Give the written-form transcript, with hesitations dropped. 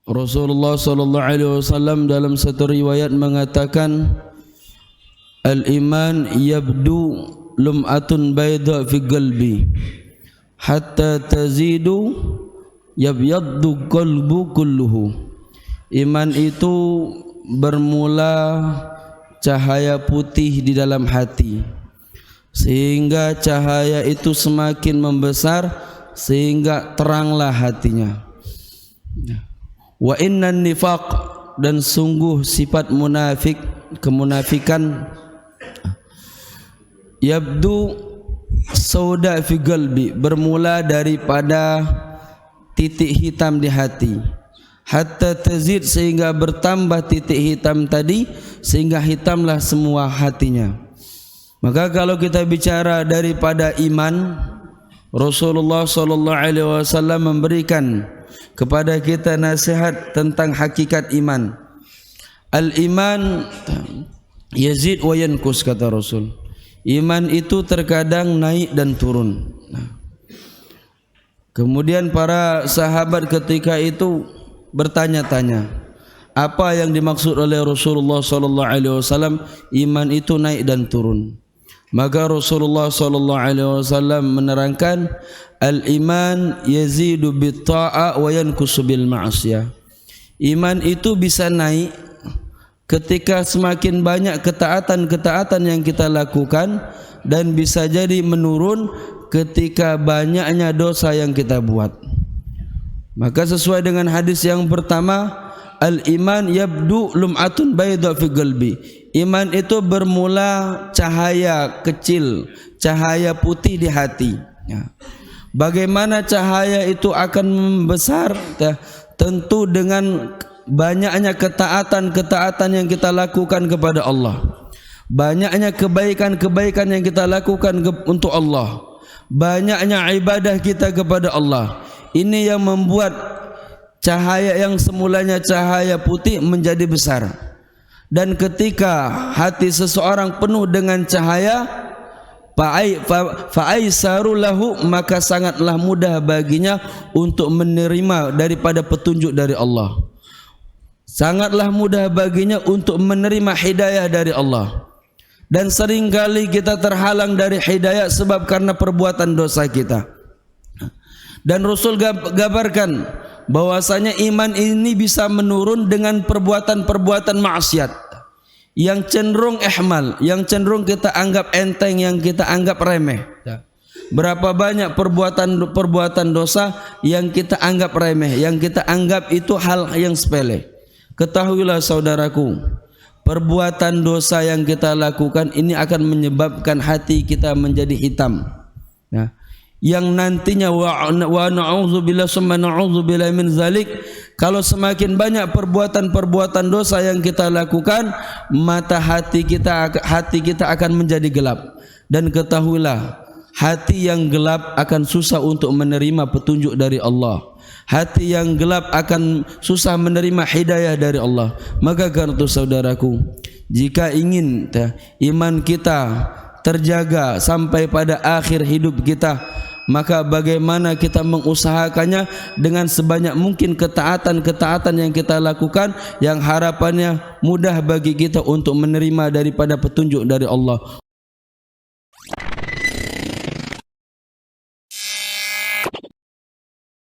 Rasulullah sallallahu alaihi wasallam dalam satu riwayat mengatakan, al-iman yabdu lum'atun bayda fi qalbi hatta tazidu yabyaddu qalbu kulluhu. Iman itu bermula cahaya putih di dalam hati, sehingga cahaya itu semakin membesar sehingga teranglah hatinya. Wa innan nifaq, dan sungguh sifat munafik, kemunafikan, yabdu sauda fi qalbi, bermula daripada titik hitam di hati, hatta tazid, sehingga bertambah titik hitam tadi sehingga hitamlah semua hatinya. Maka kalau kita bicara daripada iman, Rasulullah sallallahu alaihi wasallam memberikan kepada kita nasihat tentang hakikat iman. Al-iman yazid wa yankus, kata Rasul. Iman itu terkadang naik dan turun. Kemudian para sahabat ketika itu bertanya-tanya, apa yang dimaksud oleh Rasulullah sallallahu alaihi wasallam iman itu naik dan turun? Maka Rasulullah sallallahu alaihi wasallam menerangkan, al-iman yazidu bit-ta'a wa yankusu bil ma'siyah. Iman itu bisa naik ketika semakin banyak ketaatan-ketaatan yang kita lakukan, dan bisa jadi menurun ketika banyaknya dosa yang kita buat. Maka sesuai dengan hadis yang pertama, al-iman yabdu lum'atun bayda fi qalbi. Iman itu bermula cahaya kecil, cahaya putih di hati. Bagaimana cahaya itu akan membesar? Tentu dengan banyaknya ketaatan-ketaatan yang kita lakukan kepada Allah, banyaknya kebaikan-kebaikan yang kita lakukan untuk Allah, banyaknya ibadah kita kepada Allah. Ini yang membuat cahaya yang semulanya cahaya putih menjadi besar. Dan ketika hati seseorang penuh dengan cahaya, fa'aisaru lahu, maka sangatlah mudah baginya untuk menerima daripada petunjuk dari Allah. Sangatlah mudah baginya untuk menerima hidayah dari Allah. Dan seringkali kita terhalang dari hidayah sebab karena perbuatan dosa kita. Dan Rasul gambarkan bahwasanya iman ini bisa menurun dengan perbuatan-perbuatan maksiat yang cenderung ihmal, yang cenderung kita anggap enteng, yang kita anggap remeh. Berapa banyak perbuatan dosa yang kita anggap remeh, yang kita anggap itu hal yang sepele. Ketahuilah saudaraku, perbuatan dosa yang kita lakukan ini akan menyebabkan hati kita menjadi hitam. Yang nantinya wa na'udzubillah summa na'udzubillah min zalik, kalau semakin banyak perbuatan-perbuatan dosa yang kita lakukan, mata hati kita akan menjadi gelap. Dan ketahuilah, hati yang gelap akan susah untuk menerima petunjuk dari Allah. Hati yang gelap akan susah menerima hidayah dari Allah. Maka karena itu saudaraku, jika ingin iman kita terjaga sampai pada akhir hidup kita, maka bagaimana kita mengusahakannya dengan sebanyak mungkin ketaatan-ketaatan yang kita lakukan, yang harapannya mudah bagi kita untuk menerima daripada petunjuk dari Allah.